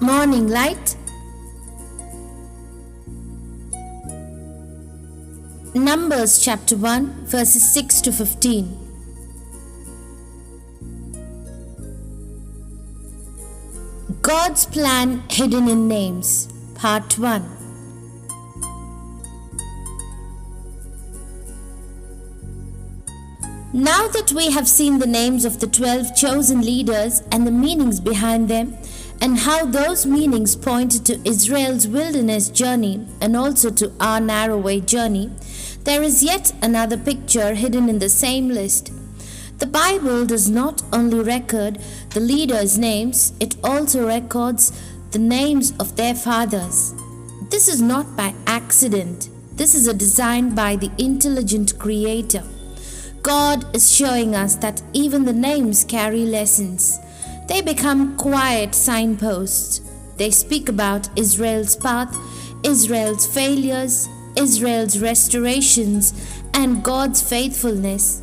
Morning light. Numbers chapter 1 verses 6 to 15. God's plan hidden in names, part 1. Now that we have seen the names of the 12 chosen leaders and the meanings behind them, and how those meanings pointed to Israel's wilderness journey and also to our narrow way journey, there is yet another picture hidden in the same list. The Bible does not only record the leaders' names, it also records the names of their fathers. This is not by accident. This is a design by the intelligent Creator. God is showing us that even the names carry lessons. They become quiet signposts. They speak about Israel's path, Israel's failures, Israel's restorations, and God's faithfulness.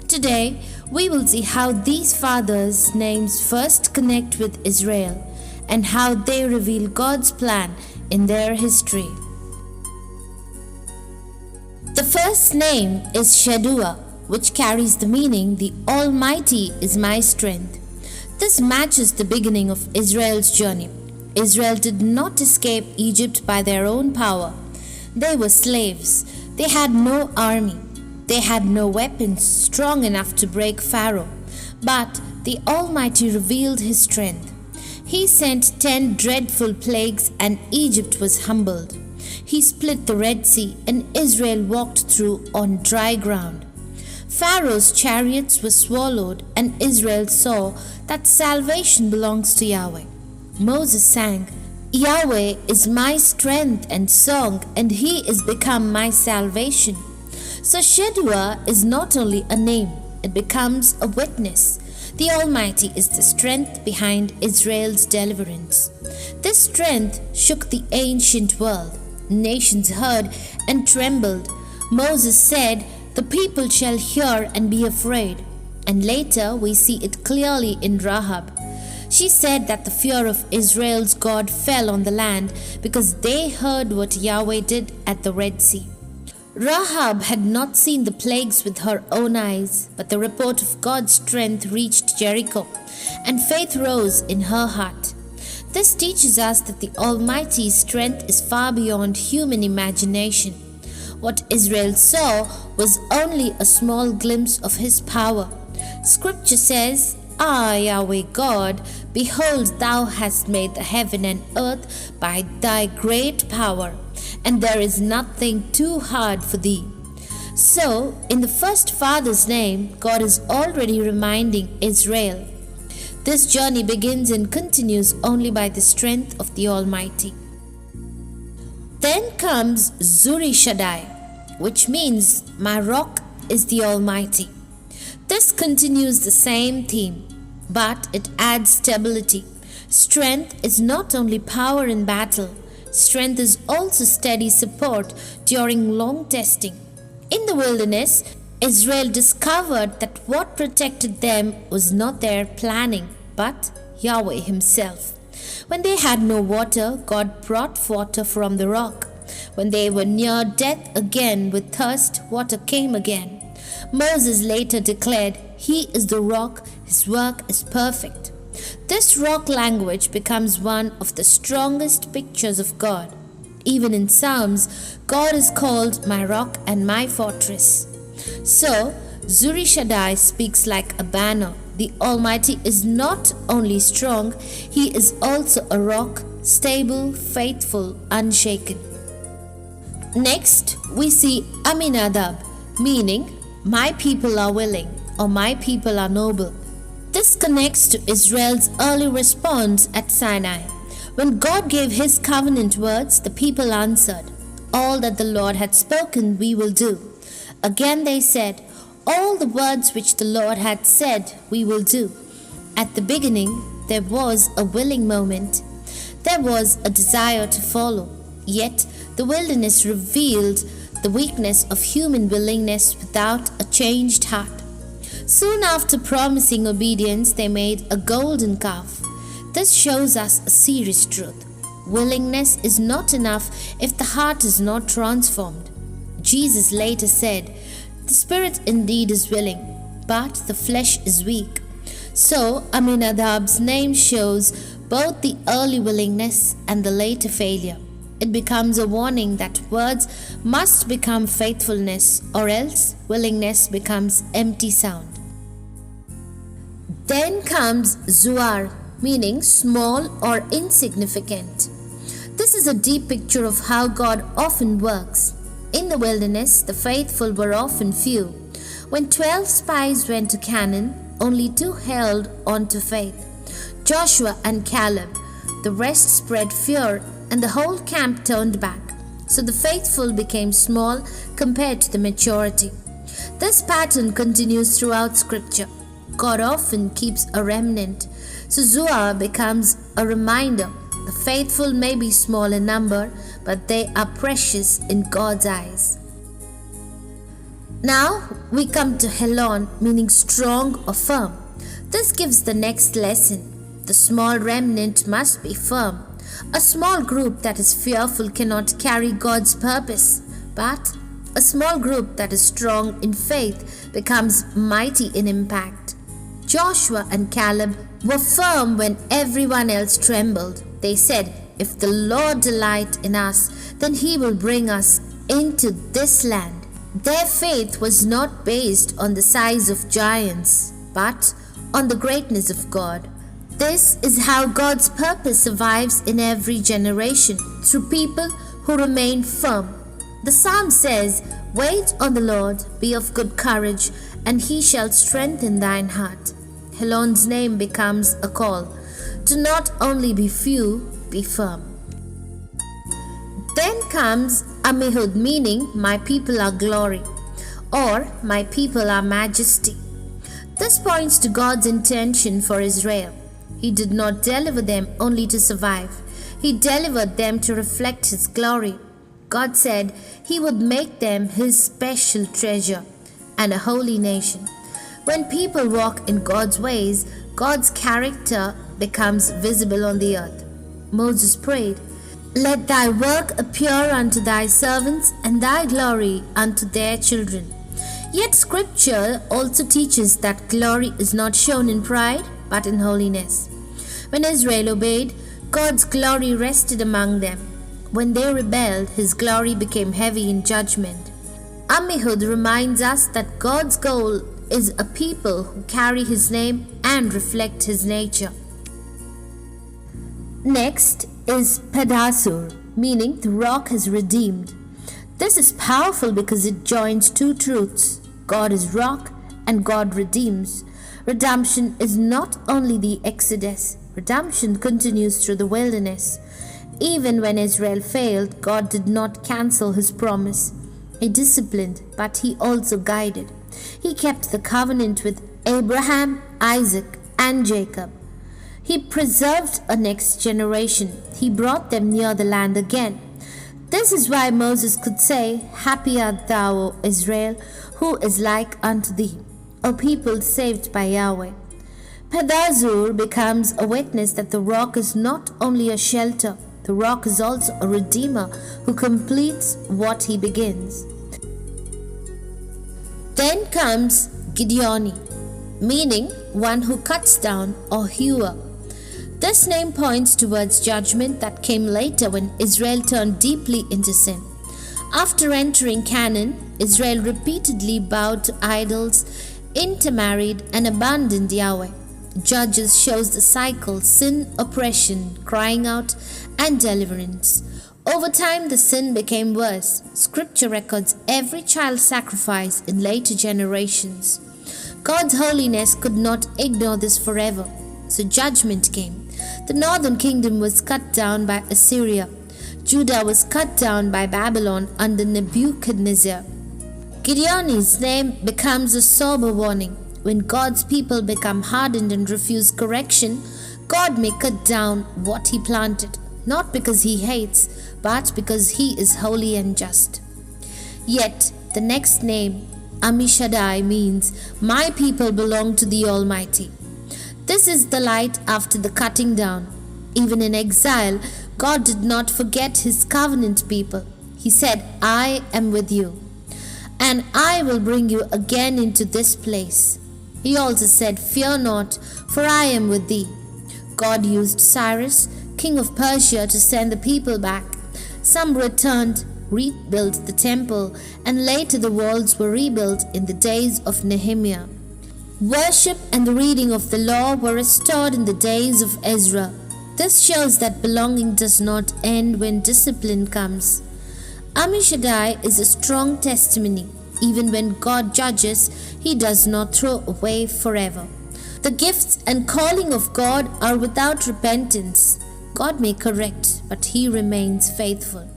Today, we will see how these fathers' names first connect with Israel and how they reveal God's plan in their history. The first name is Shaddua, which carries the meaning, "The Almighty is my strength." This matches the beginning of Israel's journey. Israel did not escape Egypt by their own power. They were slaves. They had no army. They had no weapons strong enough to break Pharaoh. But the Almighty revealed His strength. He sent 10 dreadful plagues and Egypt was humbled. He split the Red Sea and Israel walked through on dry ground. Pharaoh's chariots were swallowed and Israel saw that salvation belongs to Yahweh. Moses sang, "Yahweh is my strength and song, and He is become my salvation." So Shaddua is not only a name, it becomes a witness. The Almighty is the strength behind Israel's deliverance. This strength shook the ancient world. Nations heard and trembled. Moses said, "The people shall hear and be afraid." And later we see it clearly in Rahab. She said that the fear of Israel's God fell on the land because they heard what Yahweh did at the Red Sea. Rahab had not seen the plagues with her own eyes, but the report of God's strength reached Jericho, and faith rose in her heart. This teaches us that the Almighty's strength is far beyond human imagination. What Israel saw was only a small glimpse of His power. Scripture says, "Ah, Yahweh God, behold, Thou hast made the heaven and earth by Thy great power, and there is nothing too hard for Thee." So, in the first father's name, God is already reminding Israel. This journey begins and continues only by the strength of the Almighty. Then comes Zuri Shaddai, which means "My rock is the Almighty." This continues the same theme, but it adds stability. Strength is not only power in battle, strength is also steady support during long testing. In the wilderness, Israel discovered that what protected them was not their planning, but Yahweh Himself. When they had no water, God brought water from the rock. When they were near death again with thirst, water came again. Moses later declared, "He is the rock, His work is perfect." This rock language becomes one of the strongest pictures of God. Even in Psalms, God is called "my rock and my fortress." So, Zuri Shaddai speaks like a banner. The Almighty is not only strong, He is also a rock, stable, faithful, unshaken. Next, we see Aminadab, meaning "my people are willing" or "my people are noble." This connects to Israel's early response at Sinai. When God gave His covenant words, the people answered, "All that the Lord had spoken we will do." Again they said, "All the words which the Lord had said we will do." At the beginning, there was a willing moment. There was a desire to follow. Yet, the wilderness revealed the weakness of human willingness without a changed heart. Soon after promising obedience, they made a golden calf. This shows us a serious truth. Willingness is not enough if the heart is not transformed. Jesus later said, "The spirit indeed is willing, but the flesh is weak." So Aminadab's name shows both the early willingness and the later failure. It becomes a warning that words must become faithfulness, or else willingness becomes empty sound. Then comes Zuar, meaning small or insignificant. This is a deep picture of how God often works. In the wilderness, the faithful were often few. When 12 spies went to Canaan, only 2 held on to faith, Joshua and Caleb. The rest spread fear, and the whole camp turned back. So the faithful became small compared to the majority. This pattern continues throughout Scripture. God often keeps a remnant. So Zuar becomes a reminder. The faithful may be small in number, but they are precious in God's eyes. Now we come to Helon, meaning strong or firm. This gives the next lesson. The small remnant must be firm. A small group that is fearful cannot carry God's purpose, but a small group that is strong in faith becomes mighty in impact. Joshua and Caleb were firm when everyone else trembled. They said, "If the Lord delight in us, then he will bring us into this land." Their faith was not based on the size of giants, but on the greatness of God. This is how God's purpose survives in every generation, through people who remain firm. The psalm says, "Wait on the Lord, be of good courage, and he shall strengthen thine heart." Helon's name becomes a call to not only be few, be firm. Then comes Amihud, meaning my people are glory, or my people are majesty. This points to God's intention for Israel. He did not deliver them only to survive. He delivered them to reflect his glory. God said he would make them his special treasure and a holy nation. When people walk in God's ways, God's character becomes visible on the earth. Moses prayed, "Let thy work appear unto thy servants, and thy glory unto their children." Yet Scripture also teaches that glory is not shown in pride, but in holiness. When Israel obeyed, God's glory rested among them. When they rebelled, his glory became heavy in judgment. Amihud reminds us that God's goal is a people who carry his name and reflect his nature. Next is Pedasur, meaning the rock has redeemed. This is powerful because it joins 2 truths. God is rock and God redeems. Redemption is not only the Exodus. Redemption continues through the wilderness. Even when Israel failed, God did not cancel his promise. He disciplined, but he also guided. He kept the covenant with Abraham, Isaac, and Jacob. He preserved a next generation. He brought them near the land again. This is why Moses could say, "Happy art thou, O Israel, who is like unto thee, a people saved by Yahweh." Pedazur becomes a witness that the rock is not only a shelter, the rock is also a redeemer who completes what he begins. Then comes Gideoni, meaning one who cuts down or hewer. This name points towards judgment that came later when Israel turned deeply into sin. After entering Canaan, Israel repeatedly bowed to idols, intermarried, and abandoned Yahweh. Judges shows the cycle: sin, oppression, crying out, and deliverance. Over time, the sin became worse. Scripture records every child sacrifice in later generations. God's holiness could not ignore this forever, so judgment came. The northern kingdom was cut down by Assyria. Judah was cut down by Babylon under Nebuchadnezzar. Gideoni's name becomes a sober warning. When God's people become hardened and refuse correction, God may cut down what he planted, not because he hates, but because he is holy and just. Yet, the next name, Ammishaddai, means my people belong to the Almighty. This is the light after the cutting down. Even in exile, God did not forget his covenant people. He said, I am with you, and I will bring you again into this place. He also said, fear not, for I am with thee. God used Cyrus, king of Persia, to send the people back. Some returned, rebuilt the temple, and later the walls were rebuilt in the days of Nehemiah. Worship and the reading of the law were restored in the days of Ezra. This shows that belonging does not end when discipline comes. Ammishaddai is a strong testimony. Even when God judges, he does not throw away forever. The gifts and calling of God are without repentance. God may correct, but he remains faithful.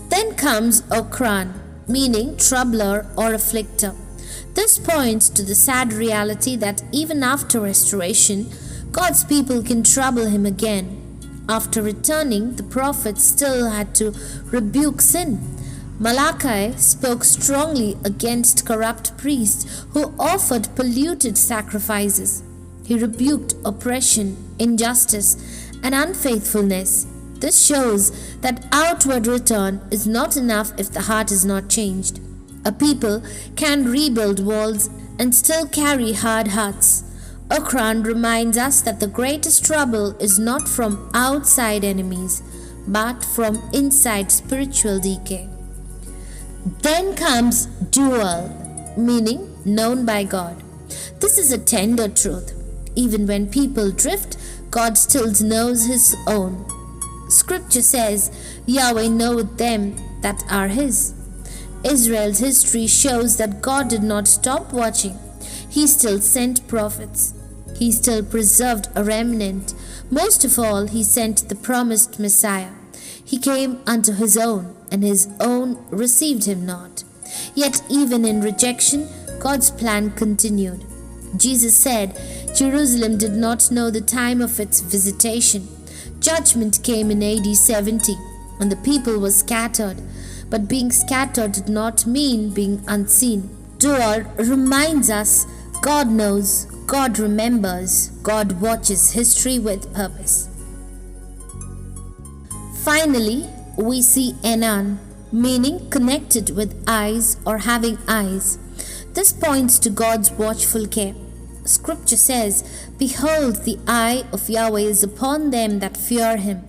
Then comes Okran, meaning troubler or afflictor. This points to the sad reality that even after restoration, God's people can trouble him again. After returning, the prophets still had to rebuke sin. Malachi spoke strongly against corrupt priests who offered polluted sacrifices. He rebuked oppression, injustice, and unfaithfulness. This shows that outward return is not enough if the heart is not changed. A people can rebuild walls and still carry hard hearts. Okran reminds us that the greatest trouble is not from outside enemies, but from inside spiritual decay. Then comes dual, meaning known by God. This is a tender truth. Even when people drift, God still knows his own. Scripture says, Yahweh knoweth them that are his. Israel's history shows that God did not stop watching. He still sent prophets. He still preserved a remnant. Most of all, he sent the promised Messiah. He came unto his own, and his own received him not. Yet even in rejection, God's plan continued. Jesus said, Jerusalem did not know the time of its visitation. Judgment came in AD 70, and the people were scattered. But being scattered did not mean being unseen. Dual reminds us God knows, God remembers, God watches history with purpose. Finally, we see Enan, meaning connected with eyes or having eyes. This points to God's watchful care. Scripture says, Behold, the eye of Yahweh is upon them that fear him.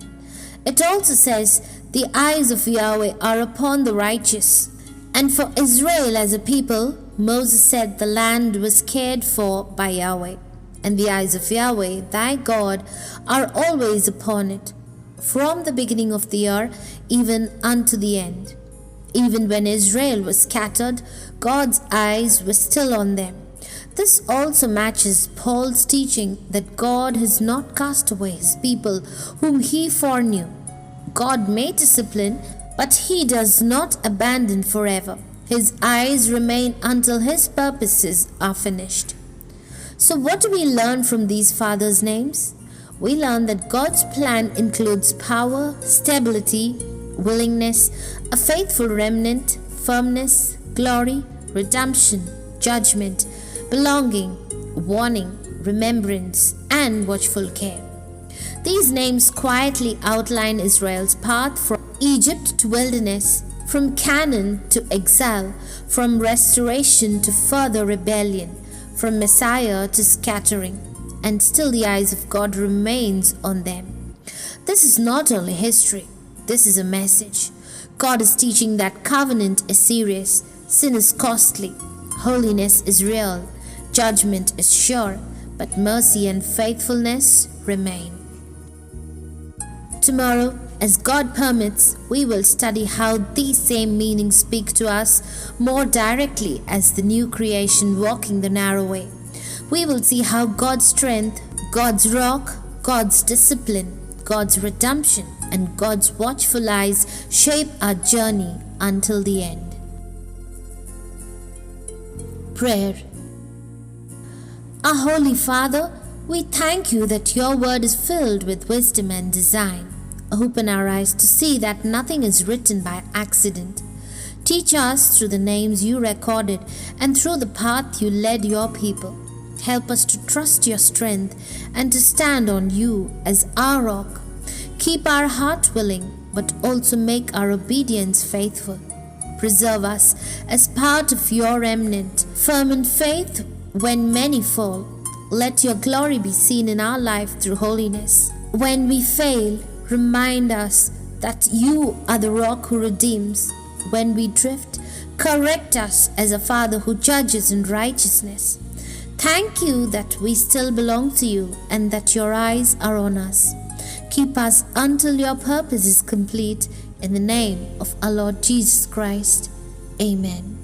It also says, The eyes of Yahweh are upon the righteous. And for Israel as a people, Moses said the land was cared for by Yahweh, and the eyes of Yahweh, thy God, are always upon it, from the beginning of the year even unto the end. Even when Israel was scattered, God's eyes were still on them. This also matches Paul's teaching that God has not cast away his people whom he foreknew. God may discipline, but he does not abandon forever. His eyes remain until his purposes are finished. So what do we learn from these fathers' names? We learn that God's plan includes power, stability, willingness, a faithful remnant, firmness, glory, redemption, judgment, belonging, warning, remembrance, and watchful care. These names quietly outline Israel's path from Egypt to wilderness, from Canaan to exile, from restoration to further rebellion, from Messiah to scattering, and still the eyes of God remains on them. This is not only history, this is a message. God is teaching that covenant is serious, sin is costly, holiness is real, judgment is sure, but mercy and faithfulness remain. Tomorrow, as God permits, we will study how these same meanings speak to us more directly as the new creation walking the narrow way. We will see how God's strength, God's rock, God's discipline, God's redemption, and God's watchful eyes shape our journey until the end. Prayer. Our Holy Father, we thank you that your word is filled with wisdom and design. Open our eyes to see that nothing is written by accident. Teach us through the names you recorded and through the path you led your people. Help us to trust your strength and to stand on you as our rock, Keep our heart willing, but also make our obedience faithful. Preserve us as part of your remnant, firm in faith when many fall. Let your glory be seen in our life through holiness. When we fail, remind us that you are the rock who redeems. When we drift, correct us as a Father who judges in righteousness. Thank you that we still belong to you and that your eyes are on us. Keep us until your purpose is complete. In the name of our Lord Jesus Christ. Amen.